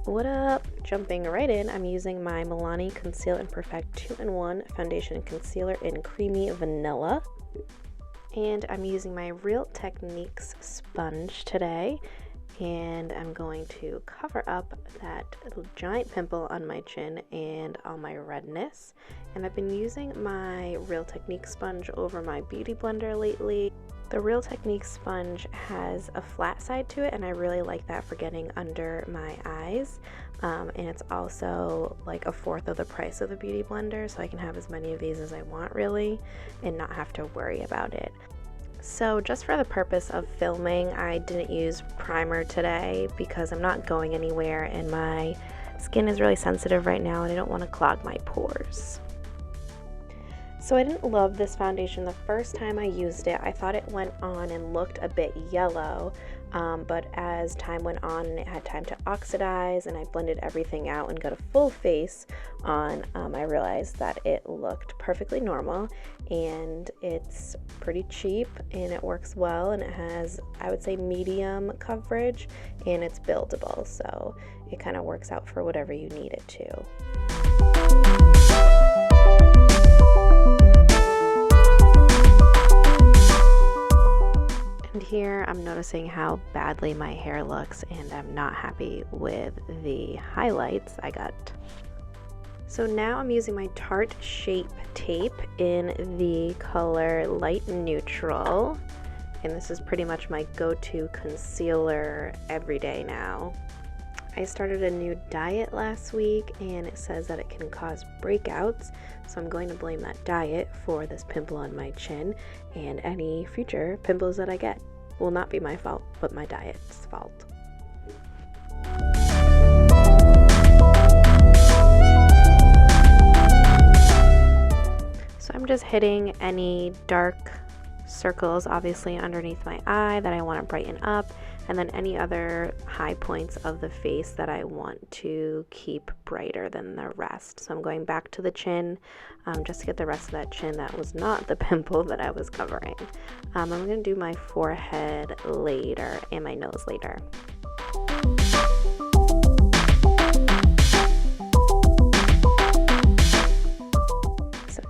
What up? Jumping right in, I'm using my Milani Conceal and Perfect 2-in-1 Foundation and Concealer in Creamy Vanilla. And I'm using my Real Techniques sponge today. And I'm going to cover up that little giant pimple on my chin and all my redness. And I've been using my Real Techniques sponge over my beauty blender lately. The Real Techniques sponge has a flat side to it, and I really like that for getting under my eyes. And it's also like 1/4 of the price of the beauty blender, so I can have as many of these as I want really and not have to worry about it. So just for the purpose of filming, I didn't use primer today because I'm not going anywhere and my skin is really sensitive right now and I don't want to clog my pores. So I didn't love this foundation the first time I used it. I thought it went on and looked a bit yellow, but as time went on and it had time to oxidize and I blended everything out and got a full face on, I realized that it looked perfectly normal, and it's pretty cheap and it works well, and it has, I would say, medium coverage, and it's buildable, so it kind of works out for whatever you need it to. And here I'm noticing how badly my hair looks, and I'm not happy with the highlights I got. So now I'm using my Tarte Shape Tape in the color Light Neutral, and this is pretty much my go-to concealer every day now. I started a new diet last week, and it says that it can cause breakouts, so I'm going to blame that diet for this pimple on my chin, and any future pimples that I get will not be my fault, but my diet's fault. So I'm just hitting any dark circles, obviously underneath my eye that I want to brighten up, and then any other high points of the face that I want to keep brighter than the rest. So I'm going back to the chin just to get the rest of that chin that was not the pimple that I was covering. I'm going to do my forehead later and my nose later.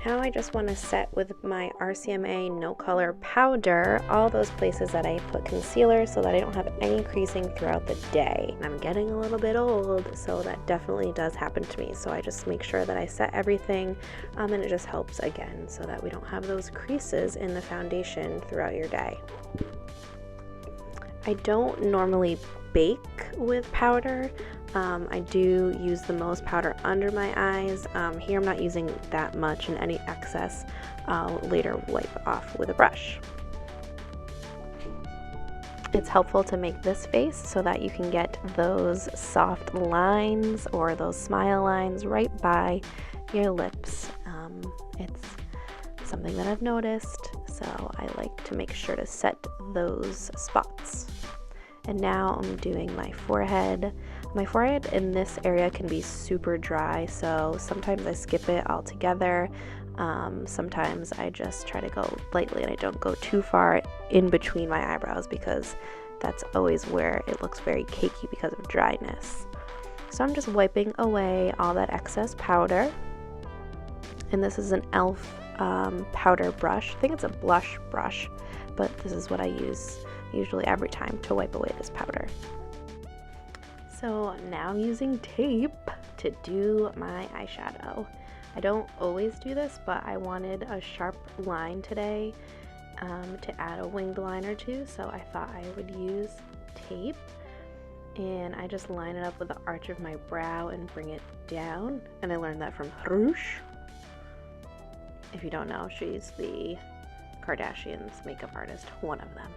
Now I just want to set with my RCMA No Color powder all those places that I put concealer so that I don't have any creasing throughout the day. I'm getting a little bit old, so that definitely does happen to me. So I just make sure that I set everything, and it just helps again so that we don't have those creases in the foundation throughout your day. I don't normally bake with powder. I do use the most powder under my eyes. Here I'm not using that much, and any excess I'll later wipe off with a brush. It's helpful to make this face so that you can get those soft lines or those smile lines right by your lips. It's something that I've noticed, so I like to make sure to set those spots. And now I'm doing my forehead. My forehead in this area can be super dry, so sometimes I skip it altogether. Sometimes I just try to go lightly and I don't go too far in between my eyebrows because that's always where it looks very cakey because of dryness. So I'm just wiping away all that excess powder. And this is an e.l.f. Powder brush. I think it's a blush brush, but this is what I use usually every time to wipe away this powder. So now I'm using tape to do my eyeshadow. I don't always do this, but I wanted a sharp line today to add a winged line or two, so I thought I would use tape. And I just line it up with the arch of my brow and bring it down. And I learned that from Rouge. If you don't know, she's the Kardashians' makeup artist, one of them.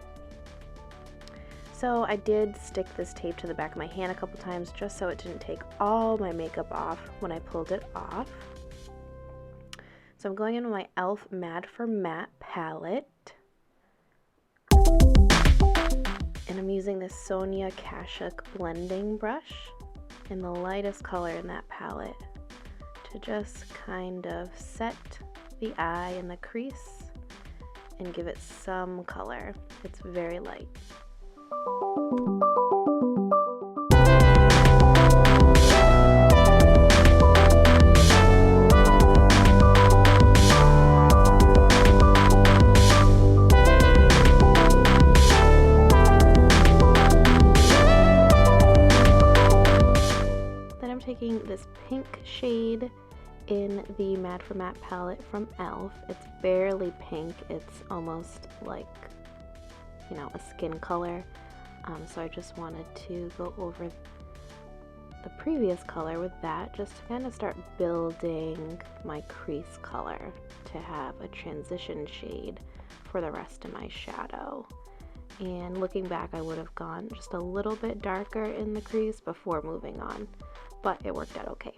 So I did stick this tape to the back of my hand a couple times just so it didn't take all my makeup off when I pulled it off. So I'm going in with my e.l.f. Mad for Matte palette. And I'm using this Sonia Kashuk blending brush in the lightest color in that palette to just kind of set the eye and the crease and give it some color. It's very light. taking this pink shade in the Mad for Matte palette from e.l.f. It's barely pink, it's almost like, you know, a skin color. So I just wanted to go over the previous color with that, just to kind of start building my crease color to have a transition shade for the rest of my shadow. And looking back, I would have gone just a little bit darker in the crease before moving on, but it worked out okay.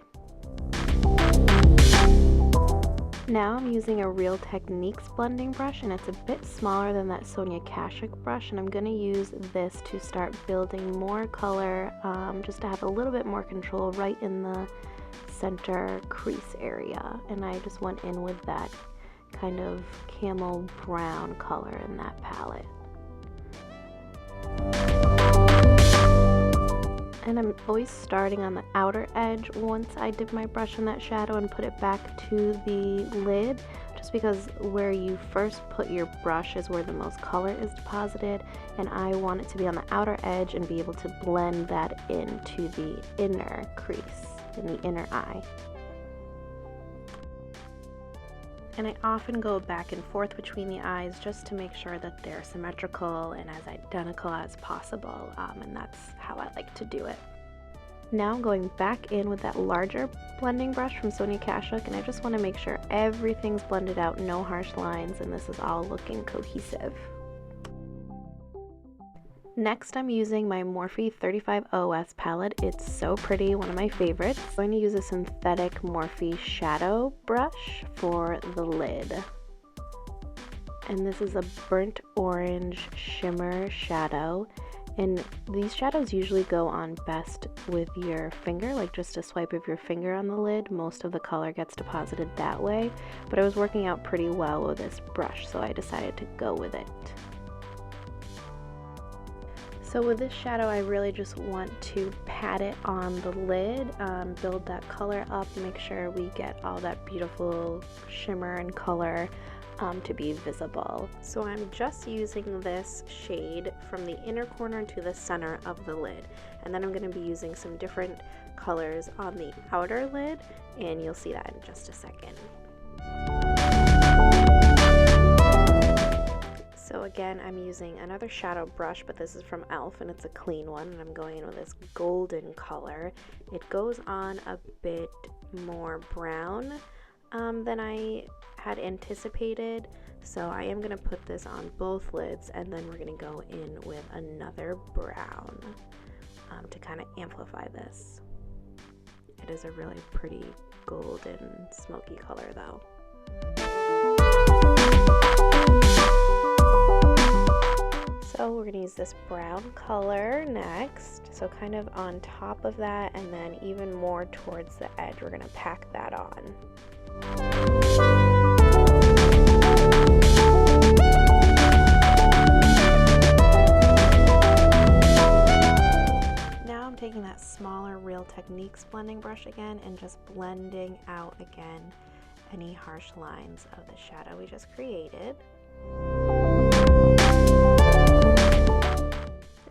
Now I'm using a Real Techniques blending brush, and it's a bit smaller than that Sonia Kashuk brush, and I'm going to use this to start building more color, just to have a little bit more control right in the center crease area. And I just went in with that kind of camel brown color in that palette. And I'm always starting on the outer edge once I dip my brush in that shadow and put it back to the lid, just because where you first put your brush is where the most color is deposited, and I want it to be on the outer edge and be able to blend that into the inner crease, in the inner eye. And I often go back and forth between the eyes just to make sure that they're symmetrical and as identical as possible, and that's how I like to do it. Now I'm going back in with that larger blending brush from Sonia Kashuk, and I just want to make sure everything's blended out, no harsh lines, and this is all looking cohesive. Next, I'm using my Morphe 35 OS palette. It's so pretty, one of my favorites. I'm going to use a synthetic Morphe shadow brush for the lid. And this is a burnt orange shimmer shadow. And these shadows usually go on best with your finger, like just a swipe of your finger on the lid. Most of the color gets deposited that way, but it was working out pretty well with this brush, so I decided to go with it. So with this shadow, I really just want to pat it on the lid, build that color up, make sure we get all that beautiful shimmer and color to be visible. So I'm just using this shade from the inner corner to the center of the lid. And then I'm going to be using some different colors on the outer lid, and you'll see that in just a second. So again, I'm using another shadow brush, but this is from e.l.f. and it's a clean one, and I'm going in with this golden color. It goes on a bit more brown than I had anticipated, so I am going to put this on both lids, and then we're going to go in with another brown to kind of amplify this. It is a really pretty golden smoky color though. So we're going to use this brown color next, so kind of on top of that, and then even more towards the edge, we're going to pack that on. Now I'm taking that smaller Real Techniques blending brush again and just blending out again any harsh lines of the shadow we just created.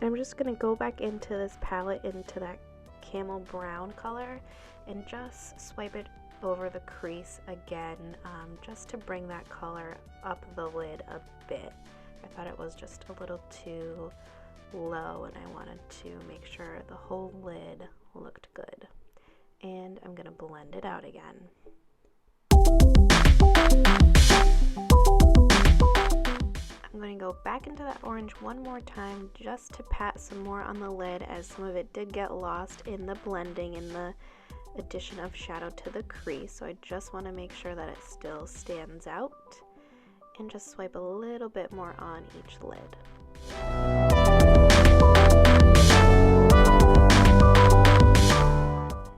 I'm just going to go back into this palette, into that camel brown color, and just swipe it over the crease again, just to bring that color up the lid a bit. I thought it was just a little too low, and I wanted to make sure the whole lid looked good. And I'm going to blend it out again. I'm going to go back into that orange one more time just to pat some more on the lid, as some of it did get lost in the blending and the addition of shadow to the crease. So I just want to make sure that it still stands out, and just swipe a little bit more on each lid.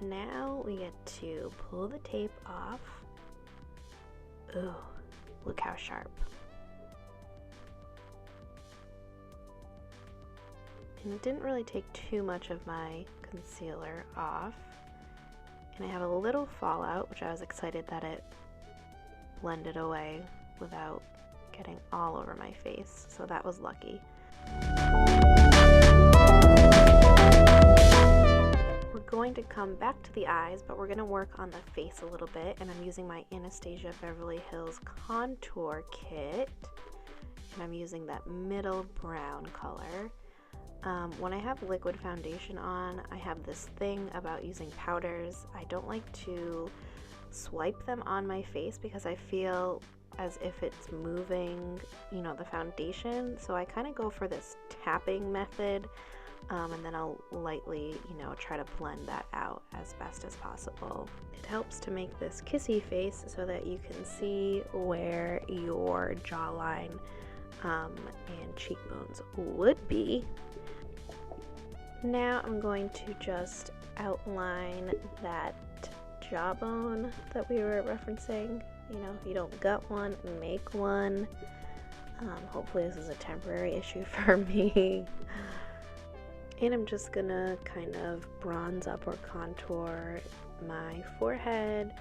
Now we get to pull the tape off. Ooh, look how sharp. And it didn't really take too much of my concealer off. And I have a little fallout, which I was excited that it blended away without getting all over my face, so that was lucky. We're going to come back to the eyes, but we're going to work on the face a little bit, and I'm using my Anastasia Beverly Hills Contour Kit, and I'm using that middle brown color. When I have liquid foundation on, I have this thing about using powders. I don't like to swipe them on my face because I feel as if it's moving, you know, the foundation. So I kind of go for this tapping method, and then I'll lightly, you know, try to blend that out as best as possible. It helps to make this kissy face so that you can see where your jawline and cheekbones would be. Now I'm going to just outline that jawbone that we were referencing. You know, if you don't got one, make one. Hopefully this is a temporary issue for me. And I'm just gonna kind of bronze up or contour my forehead.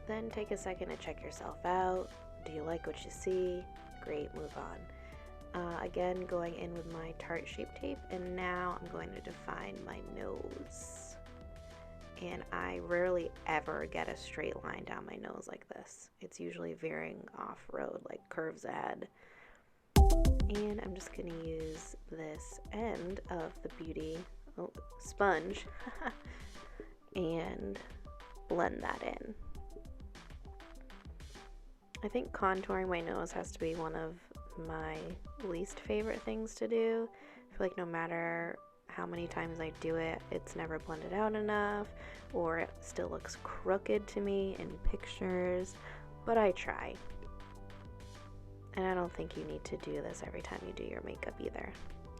Then take a second to check yourself out. Do you like what you see? Great, move on. Again, going in with my Tarte Shape Tape, and now I'm going to define my nose. And I rarely ever get a straight line down my nose like this. It's usually veering off-road, like curves ahead. And I'm just going to use this end of the Beauty sponge and blend that in. I think contouring my nose has to be one of my least favorite things to do. I feel like no matter how many times I do it, it's never blended out enough, or it still looks crooked to me in pictures, but I try. And I don't think you need to do this every time you do your makeup either,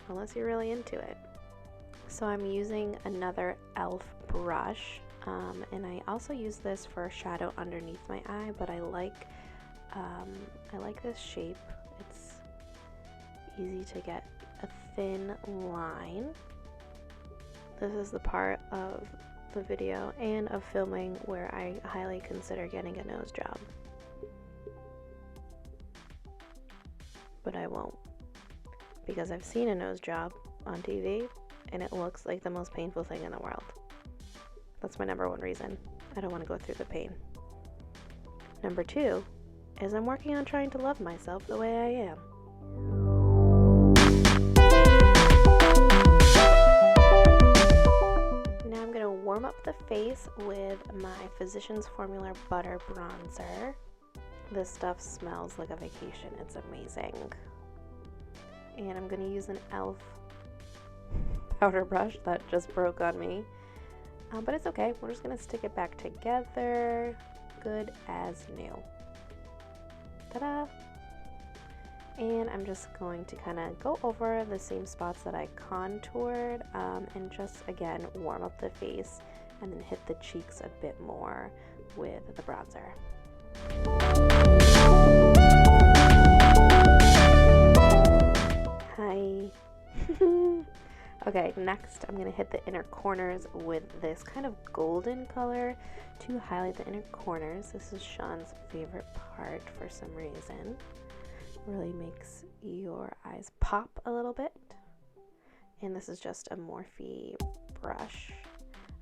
unless you're really into it. So I'm using another e.l.f. brush, and I also use this for shadow underneath my eye, but I like this shape. It's easy to get a thin line. This is the part of the video and of filming where I highly consider getting a nose job. But I won't, because I've seen a nose job on TV and it looks like the most painful thing in the world. That's my #1 reason. I don't want to go through the pain. #2 is I'm working on trying to love myself the way I am. Now I'm going to warm up the face with my Physicians Formula Butter Bronzer. This stuff smells like a vacation. It's amazing. And I'm going to use an e.l.f. powder brush that just broke on me. But it's okay. We're just going to stick it back together. Good as new. Ta-da! And I'm just going to kind of go over the same spots that I contoured, and just again warm up the face and then hit the cheeks a bit more with the bronzer. Hi. Okay, next I'm going to hit the inner corners with this kind of golden color to highlight the inner corners. This is Sean's favorite part for some reason. Really makes your eyes pop a little bit. And this is just a Morphe brush.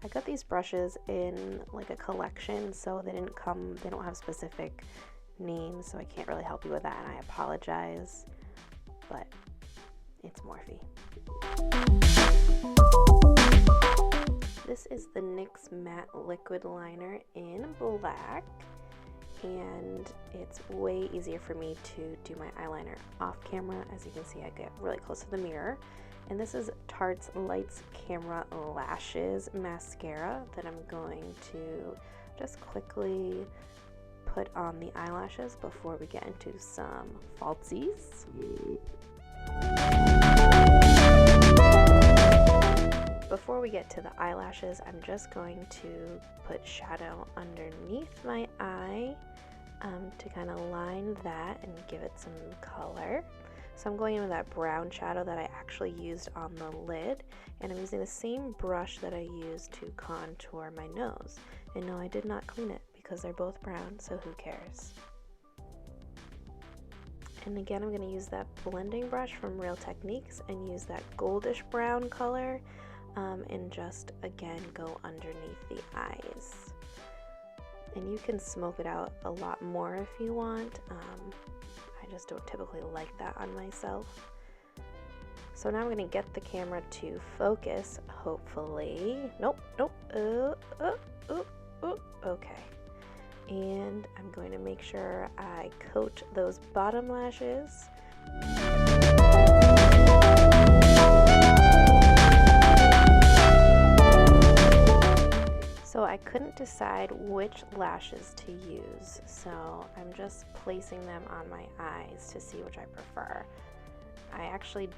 I got these brushes in like a collection, so they don't have specific names, so I can't really help you with that, and I apologize, but it's Morphe. This is the NYX Matte Liquid Liner in black, and it's way easier for me to do my eyeliner off camera. As you can see, I get really close to the mirror. And this is Tarte's Lights Camera Lashes Mascara that I'm going to just quickly put on the eyelashes before we get into some falsies. Before we get to the eyelashes, I'm just going to put shadow underneath my eye to kind of line that and give it some color. So I'm going in with that brown shadow that I actually used on the lid, and I'm using the same brush that I used to contour my nose. And no, I did not clean it because they're both brown, so who cares? And again, I'm going to use that blending brush from Real Techniques and use that goldish brown color and just again go underneath the eyes. And you can smoke it out a lot more if you want. I just don't typically like that on myself. So now I'm going to get the camera to focus, hopefully. Nope. Okay. And I'm going to make sure I coat those bottom lashes. So I couldn't decide which lashes to use, so I'm just placing them on my eyes to see which I prefer. I actually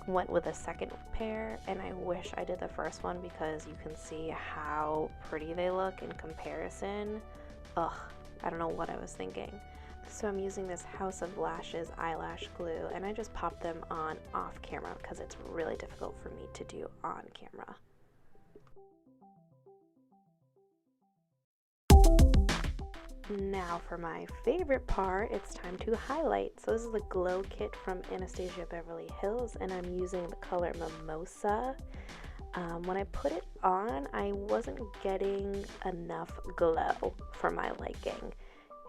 went with a second pair, and I wish I did the first one because you can see how pretty they look in comparison. Ugh, I don't know what I was thinking. So I'm using this House of Lashes eyelash glue, and I just pop them on off camera because it's really difficult for me to do on camera. Now for my favorite part, it's time to highlight. So this is the glow kit from Anastasia Beverly Hills, and I'm using the color Mimosa. When I put it on, I wasn't getting enough glow for my liking.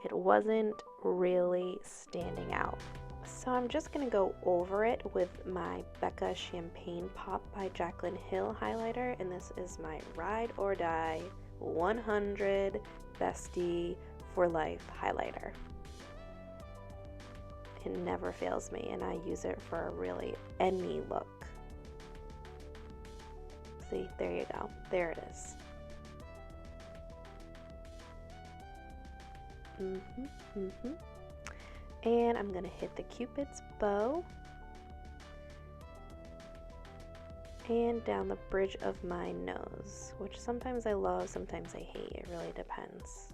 It wasn't really standing out. So I'm just going to go over it with my Becca Champagne Pop by Jaclyn Hill highlighter, and this is my Ride or Die 100 Bestie for Life highlighter. It never fails me, and I use it for really any look. See, there you go. There it is. And I'm gonna hit the Cupid's bow and down the bridge of my nose, which sometimes I love, sometimes I hate. It really depends.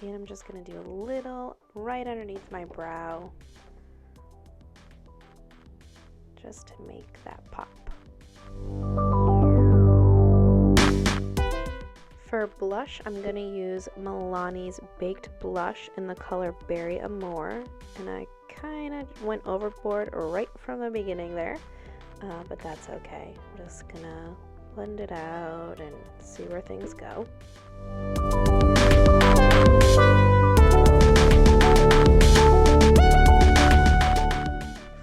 And I'm just gonna do a little right underneath my brow, just to make that pop. For blush, I'm gonna use Milani's Baked Blush in the color Berry Amore, and I kind of went overboard right from the beginning there, but that's okay. I'm just gonna blend it out and see where things go.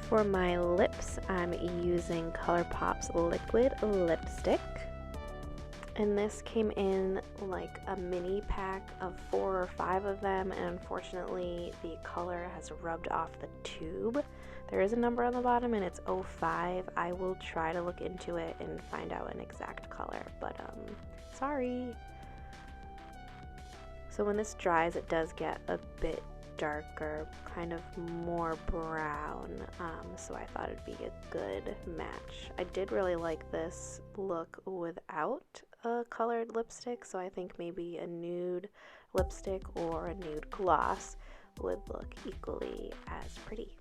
For my lips, I'm using Colourpop's Liquid Lipstick. And this came in like a mini pack of 4 or 5 of them, and unfortunately the color has rubbed off the tube. There is a number on the bottom and it's 05. I will try to look into it and find out an exact color, but sorry. So when this dries, it does get a bit darker, kind of more brown, so I thought it'd be a good match. I did really like this look without a colored lipstick, so I think maybe a nude lipstick or a nude gloss would look equally as pretty.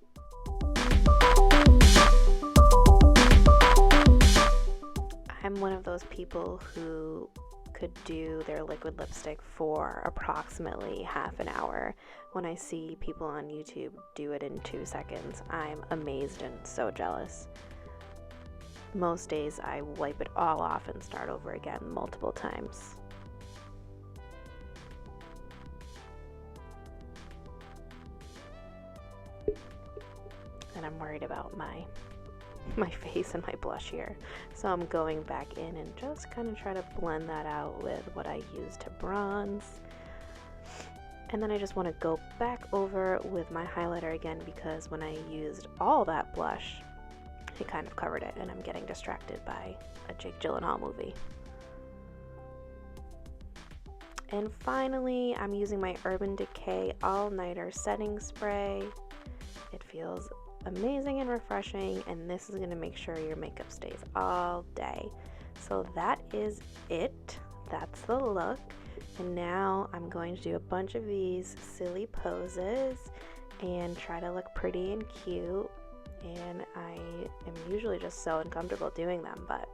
I'm one of those people who could do their liquid lipstick for approximately half an hour. When I see people on YouTube do it in 2 seconds, I'm amazed and so jealous. Most days I wipe it all off and start over again multiple times. And I'm worried about my face and my blush here, so I'm going back in and just kind of try to blend that out with what I use to bronze. And then I just want to go back over with my highlighter again, because when I used all that blush, it kind of covered it, and I'm getting distracted by a Jake Gyllenhaal movie. And finally, I'm using my Urban Decay All Nighter setting spray. It feels amazing and refreshing, and this is going to make sure your makeup stays all day. So that is it. That's the look. And now I'm going to do a bunch of these silly poses and try to look pretty and cute. And I am usually just so uncomfortable doing them, but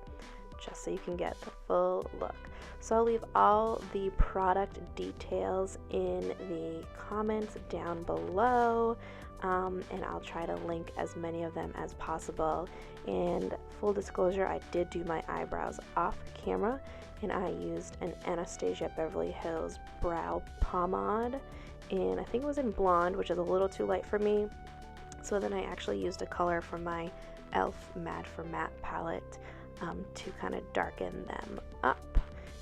just so you can get the full look. So I'll leave all the product details in the comments down below. and I'll try to link as many of them as possible. And full disclosure, I did do my eyebrows off camera, and I used an Anastasia Beverly Hills brow pomade, and I think it was in blonde, which is a little too light for me. So then I actually used a color from my e.l.f. Matte for Matte palette to kind of darken them up,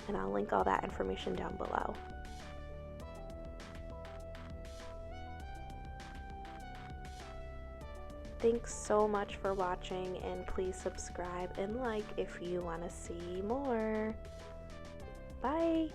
and I'll link all that information down below. Thanks so much for watching, and please subscribe and like if you want to see more. Bye!